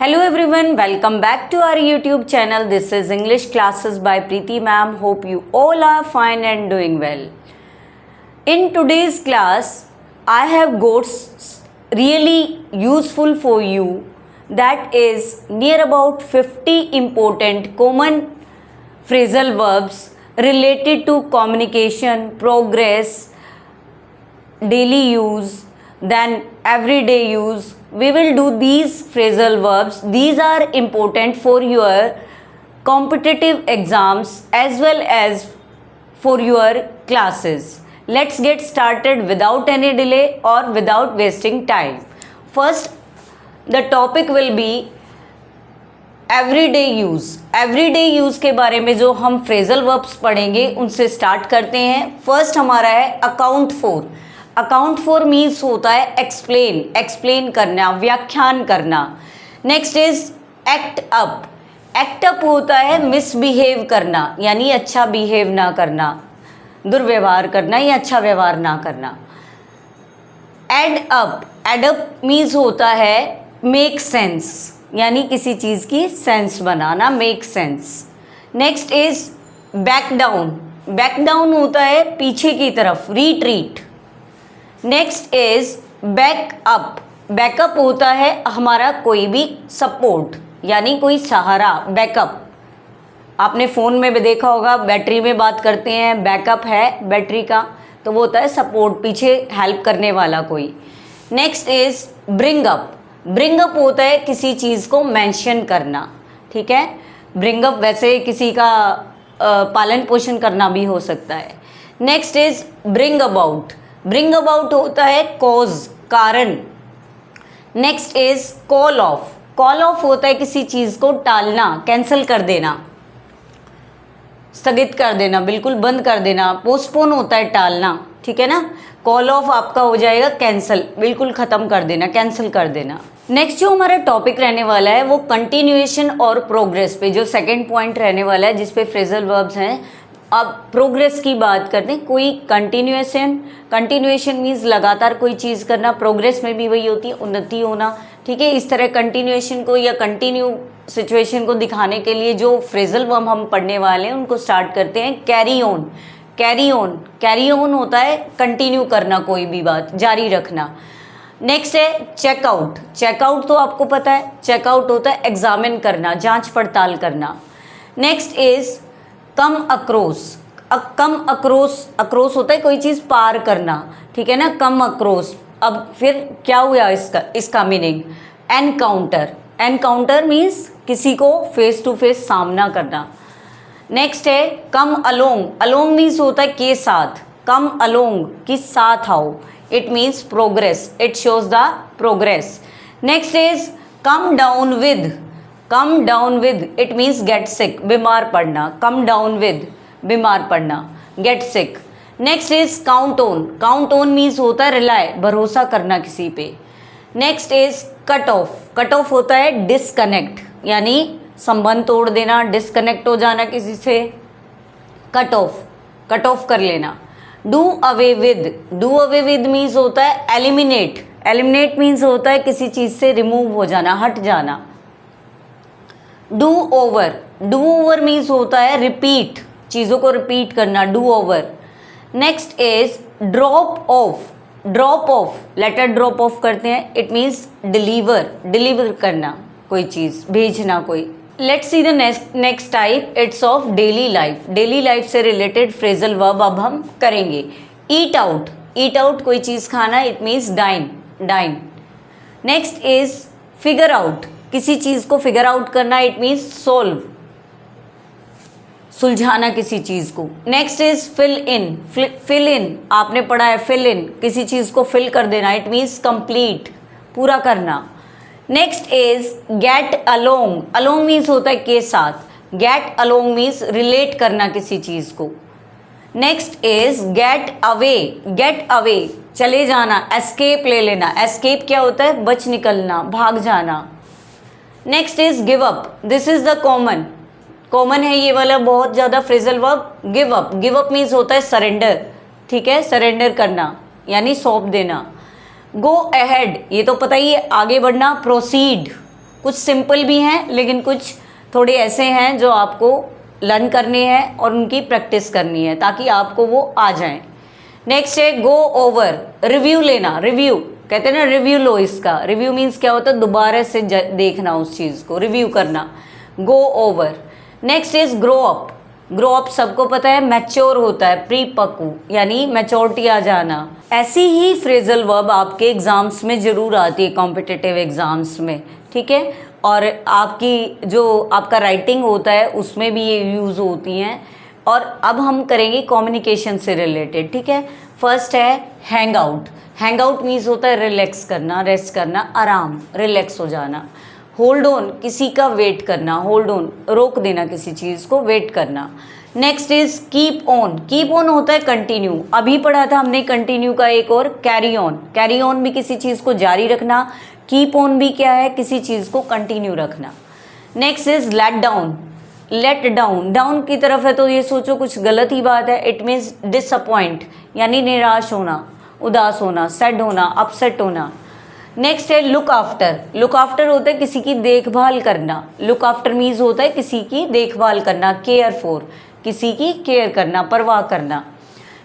Hello everyone, welcome back to our YouTube channel. This is English classes by Preeti ma'am. Hope you all are fine and doing well. In today's class, I have got really useful for you, that is near about 50 important common phrasal verbs related to communication, progress, daily use, then everyday use. We will do these phrasal verbs. These are important for your competitive exams as well as for your classes. Let's get started without any delay or without wasting time. First, the topic will be everyday use. Everyday use के बारे में जो हम phrasal verbs पढ़ेंगे उनसे start करते हैं. First हमारा है account for. Account for means होता है एक्सप्लेन, एक्सप्लेन करना, व्याख्यान करना. Next is act up. Act up होता है मिसबिहेव करना, यानी अच्छा बिहेव ना करना, दुर्व्यवहार करना या अच्छा व्यवहार ना करना. Add up. Add up means होता है मेक सेंस, यानी किसी चीज़ की सेंस बनाना, make sense. Next is back down. Back down होता है पीछे की तरफ, retreat. Next is backup. Backup होता है हमारा कोई भी सपोर्ट, यानी कोई सहारा, बैकअप. आपने फ़ोन में भी देखा होगा, बैटरी में बात करते हैं, बैकअप है बैटरी का, तो वो होता है सपोर्ट, पीछे हेल्प करने वाला कोई. Next is bring up. Bring up होता है किसी चीज़ को मेंशन करना, ठीक है. ब्रिंग अप वैसे किसी का पालन पोषण करना भी हो सकता है. Next is bring about. Bring about होता है कॉज, कारण. Next is call of. Call of होता है किसी चीज़ को टालना, कैंसिल कर देना, स्थगित कर देना, बिल्कुल बंद कर देना. पोस्टपोन होता है टालना, ठीक है ना. कॉल ऑफ आपका हो जाएगा कैंसिल, बिल्कुल ख़त्म कर देना, कैंसिल कर देना. नेक्स्ट जो हमारा टॉपिक रहने वाला है वो कंटिन्यूएशन और प्रोग्रेस पे, जो सेकंड पॉइंट रहने वाला है जिस पे फ्रेजल वर्ब्स हैं. अब प्रोग्रेस की बात करते हैं. कोई कंटिन्यूएशन मीन्स लगातार कोई चीज़ करना, प्रोग्रेस में भी वही होती है उन्नति होना, ठीक है. इस तरह कंटिन्यूएशन को या कंटिन्यू सिचुएशन को दिखाने के लिए जो फ्रेजल वर्ब हम पढ़ने वाले हैं उनको स्टार्ट करते हैं. Carry on. Carry on. Carry on होता है कंटिन्यू करना, कोई भी बात जारी रखना. नेक्स्ट है चेकआउट. चेकआउट तो आपको पता है, चेकआउट होता है एग्जामिन करना, जांच पड़ताल करना. Next is come across. Come across, across होता है कोई चीज़ पार करना, ठीक है ना, कम अक्रॉस. अब फिर क्या हुआ इसका मीनिंग एनकाउंटर. एनकाउंटर मीन्स किसी को फेस टू फेस सामना करना. नेक्स्ट है कम अलोंग. अलोंग मीन्स होता है के साथ, कम अलोंग कि साथ आओ. It means progress, it shows the progress. Next is come down with. Come down with it means get sick, बीमार पड़ना. कम डाउन विद बीमार पड़ना, get sick. Next is count on. Count on means होता है rely, भरोसा करना किसी पे. Next is cut off. Cut off होता है डिसकनेक्ट, यानी संबंध तोड़ देना, डिसकनेक्ट हो जाना किसी से, कट ऑफ, कट ऑफ कर लेना. Do away with. Do away with means होता है एलिमिनेट. एलिमिनेट मीन्स होता है किसी चीज़ से रिमूव हो जाना, हट जाना. Do over. Do over means होता है रिपीट, चीज़ों को रिपीट करना, do over. Next is drop off. Drop off, letter drop off करते हैं, इट मीन्स डिलीवर, डिलीवर करना कोई चीज़, भेजना कोई. Let's see the next type. It's of daily life. Daily life से रिलेटेड फ्रेजल वर्ब अब हम करेंगे. ईट आउट. ईट आउट कोई चीज़ खाना, it means dine, dine. Next is figure out. किसी चीज़ को फिगर आउट करना, इट मीन्स सोल्व, सुलझाना किसी चीज़ को. Next is fill in. Fill in आपने पढ़ा है, फिल इन किसी चीज़ को फिल कर देना, इट मीन्स कंप्लीट, पूरा करना. Next is get along. Along means होता है के साथ. गेट अलोंग मीन्स रिलेट करना किसी चीज़ को. Next is get away. Get away चले जाना, एस्केप ले लेना. एस्केप क्या होता है, बच निकलना, भाग जाना. Next is give up. This is the common, common है ये वाला बहुत ज़्यादा phrasal verb, give up. Give up means होता है सरेंडर, ठीक है, सरेंडर करना यानी सौंप देना. गो अहेड, ये तो पता ही है, आगे बढ़ना. प्रोसीड, कुछ सिंपल भी हैं लेकिन कुछ थोड़े ऐसे हैं जो आपको लर्न करने हैं और उनकी प्रैक्टिस करनी है ताकि आपको वो आ जाएं। नेक्स्ट है गो ओवर, रिव्यू लेना। रिव्यू कहते हैं ना, रिव्यू लो इसका। रिव्यू मीन्स क्या होता है, दोबारा से देखना उस चीज़ को, रिव्यू करना। Go over. Next is grow up. Grow up सबको पता है मैच्योर होता है, परिपक्व यानी मैच्योरिटी आ जाना। ऐसी ही फ्रेजल वर्ब आपके एग्जाम्स में ज़रूर आती है, कॉम्पिटिटिव एग्जाम्स में, ठीक है। और आपकी जो आपका राइटिंग होता है उसमें भी ये यूज़ होती हैं। और अब हम करेंगे कम्युनिकेशन से रिलेटेड, ठीक है। फर्स्ट है hang out. Hang out means होता है रिलैक्स करना, रेस्ट करना, आराम, रिलैक्स हो जाना। होल्ड ऑन, किसी का वेट करना, होल्ड ऑन रोक देना किसी चीज़ को, वेट करना। Next is keep on. Keep on होता है कंटिन्यू, अभी पढ़ा था हमने कंटिन्यू का एक और कैरी ऑन। कैरी ऑन भी किसी चीज़ को जारी रखना, कीप ऑन भी क्या है, किसी चीज़ को कंटिन्यू रखना। Next is let down. Let down, down की तरफ है तो ये सोचो कुछ गलत ही बात है। इट मीन्स डिसअपॉइंट यानी निराश होना, उदास होना, सैड होना, अपसेट होना। नेक्स्ट है लुक आफ्टर। लुक आफ्टर होता है किसी की देखभाल करना। लुक आफ्टर मीन्स होता है किसी की देखभाल करना, केयर फॉर, किसी की केयर करना, परवाह करना।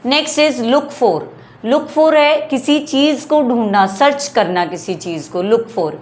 Next is look for. Look for है किसी चीज़ को ढूंढना, सर्च करना किसी चीज़ को, लुक फॉर।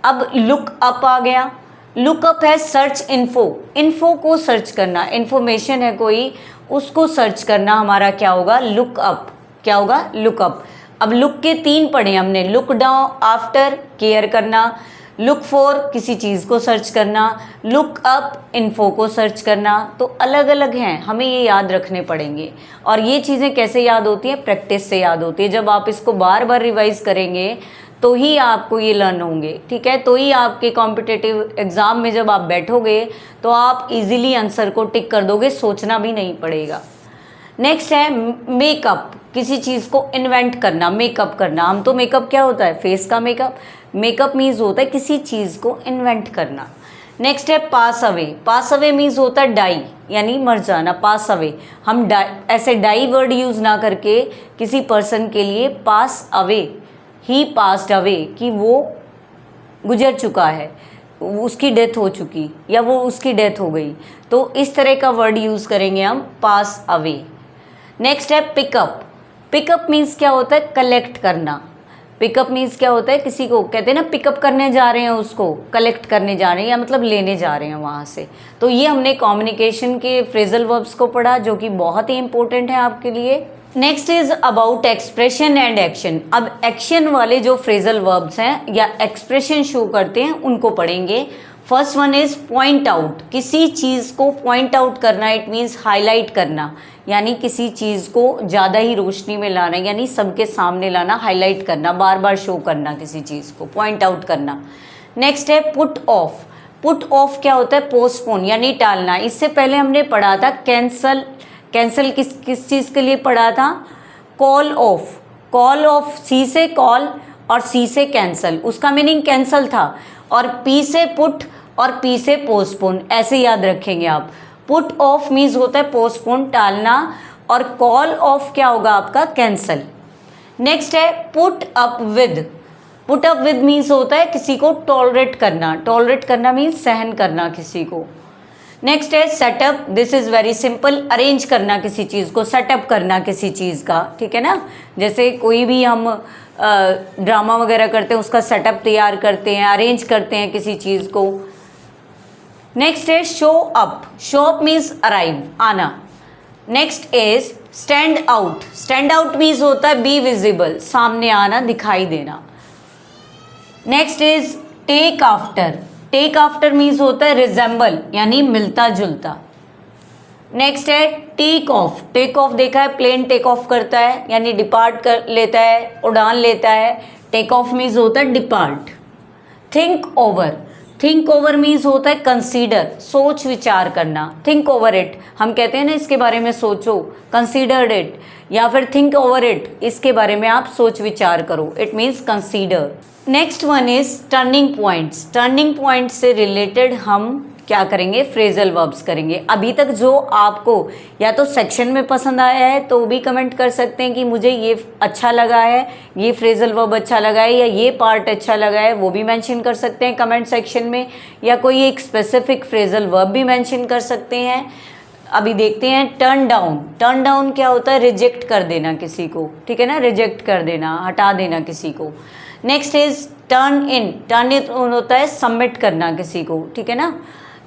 अब लुक अप आ गया। लुक अप है सर्च इन्फो, इन्फो को सर्च करना, इन्फॉर्मेशन है कोई, उसको सर्च करना हमारा क्या होगा, लुक अप। क्या होगा, लुक अप। अब लुक के 3 पढ़े हमने, लुक डाउन, आफ्टर केयर करना, लुक फॉर किसी चीज़ को सर्च करना, लुक अप इन्फो को सर्च करना। तो अलग अलग हैं, हमें ये याद रखने पड़ेंगे। और ये चीज़ें कैसे याद होती हैं, प्रैक्टिस से याद होती है। जब आप इसको बार बार रिवाइज करेंगे तो ही आपको ये लर्न होंगे, ठीक है। तो ही आपके कॉम्पिटिटिव एग्ज़ाम में जब आप बैठोगे तो आप इजीली आंसर को टिक कर दोगे, सोचना भी नहीं पड़ेगा। नेक्स्ट है मेकअप, किसी चीज़ को इन्वेंट करना, मेकअप करना। हम तो मेकअप क्या होता है, फेस का मेकअप। मेकअप मीन्स होता है किसी चीज़ को इन्वेंट करना। नेक्स्ट है pass away. Pass away means होता है डाई यानी मर जाना, पास अवे। हम ऐसे डाई वर्ड यूज़ ना करके किसी पर्सन के लिए पास अवे, ही पास्ड अवे कि वो गुजर चुका है, उसकी डेथ हो चुकी या वो उसकी डेथ हो गई, तो इस तरह का वर्ड यूज़ करेंगे हम, पास अवे। नेक्स्ट है पिकअप। पिकअप मीन्स क्या होता है, कलेक्ट करना। पिकअप मीन्स क्या होता है, किसी को कहते हैं ना पिकअप करने जा रहे हैं, उसको कलेक्ट करने जा रहे हैं या मतलब लेने जा रहे हैं वहाँ से। तो ये हमने कम्युनिकेशन के फ्रेजल वर्ब्स को पढ़ा जो कि बहुत ही इंपॉर्टेंट है आपके लिए। Next is about expression and action. अब एक्शन वाले जो फ्रेजल वर्ब्स हैं या एक्सप्रेशन शो करते हैं उनको पढ़ेंगे। First one is point out. किसी चीज़ को पॉइंट आउट करना, इट मीन्स हाईलाइट करना, यानी किसी चीज़ को ज़्यादा ही रोशनी में लाना, यानी सबके सामने लाना, हाईलाइट करना, बार बार शो करना किसी चीज़ को, पॉइंट आउट करना। नेक्स्ट है पुट ऑफ। पुट ऑफ क्या होता है, पोस्टपोन यानी टालना। इससे पहले हमने पढ़ा था कैंसल। कैंसल किस चीज़ के लिए पढ़ा था, कॉल ऑफ। कॉल ऑफ, सी से कॉल और सी से कैंसल, उसका मीनिंग कैंसल था। और पी से पुट और पी से पोस्टपोन, ऐसे याद रखेंगे आप। पुट ऑफ मीन्स होता है पोस्टपोन, टालना, और कॉल ऑफ क्या होगा आपका, कैंसल। नेक्स्ट है put up with. Put up with means होता है किसी को टॉलरेट करना। टॉलरेट करना मीन्स सहन करना किसी को। नेक्स्ट है setup. This is very simple, arrange करना किसी चीज़ को, सेटअप करना किसी चीज़ का, ठीक है ना। जैसे कोई भी हम ड्रामा वगैरह करते हैं, उसका सेटअप तैयार करते हैं, अरेंज करते हैं किसी चीज़ को। नेक्स्ट है show up. Show up means arrive, आना। Next is stand out. Stand out means होता है बी विजिबल, सामने आना, दिखाई देना। Next is take after. Take after means होता है रिजेंबल यानी मिलता जुलता। नेक्स्ट है टेक ऑफ। टेक ऑफ देखा है, प्लेन टेक ऑफ करता है यानी डिपार्ट कर लेता है, उड़ान लेता है। टेक ऑफ मीन्स होता है depart. Think over. Think over means होता है कंसीडर, सोच विचार करना। थिंक ओवर इट, हम कहते हैं ना इसके बारे में सोचो, कंसीडर इट, या फिर थिंक ओवर इट, इसके बारे में आप सोच विचार करो, it means consider. Next one is turning points. Turning point से रिलेटेड हम क्या करेंगे, फ्रेजल वर्ब्स करेंगे। अभी तक जो आपको या तो सेक्शन में पसंद आया है तो भी कमेंट कर सकते हैं कि मुझे ये अच्छा लगा है, ये फ्रेजल वर्ब अच्छा लगा है, या ये पार्ट अच्छा लगा है, वो भी मेंशन कर सकते हैं कमेंट सेक्शन में, या कोई एक स्पेसिफिक फ्रेजल वर्ब भी मेंशन कर सकते हैं। अभी देखते हैं टर्न डाउन। टर्न डाउन क्या होता है, रिजेक्ट कर देना किसी को, ठीक है ना, रिजेक्ट कर देना, हटा देना किसी को। Next is turn in. Turn in होता है सबमिट करना किसी को, ठीक है ना।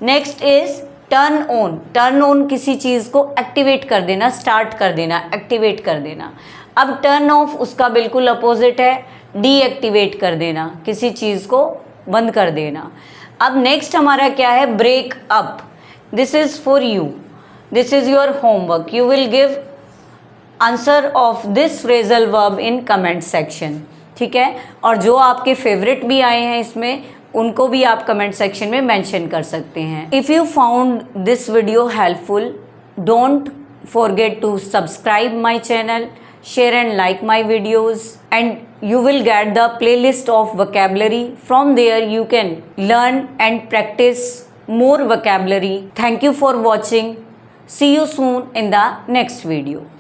Next is turn on. Turn on किसी चीज़ को एक्टिवेट कर देना, स्टार्ट कर देना, एक्टिवेट कर देना। अब टर्न ऑफ उसका बिल्कुल अपोजिट है, डीएक्टिवेट कर देना, किसी चीज़ को बंद कर देना। अब नेक्स्ट हमारा क्या है, break up. This is for you, this is your homework. You will give answer of this phrasal verb in comment section, ठीक है। और जो आपके फेवरेट भी आए हैं इसमें, उनको भी आप कमेंट सेक्शन में मेंशन कर सकते हैं। If you found this video helpful, don't forget to subscribe my channel, share and like my videos, and you will get the playlist of vocabulary. From there you can learn and practice more vocabulary. Thank you for watching. See you soon in the next video.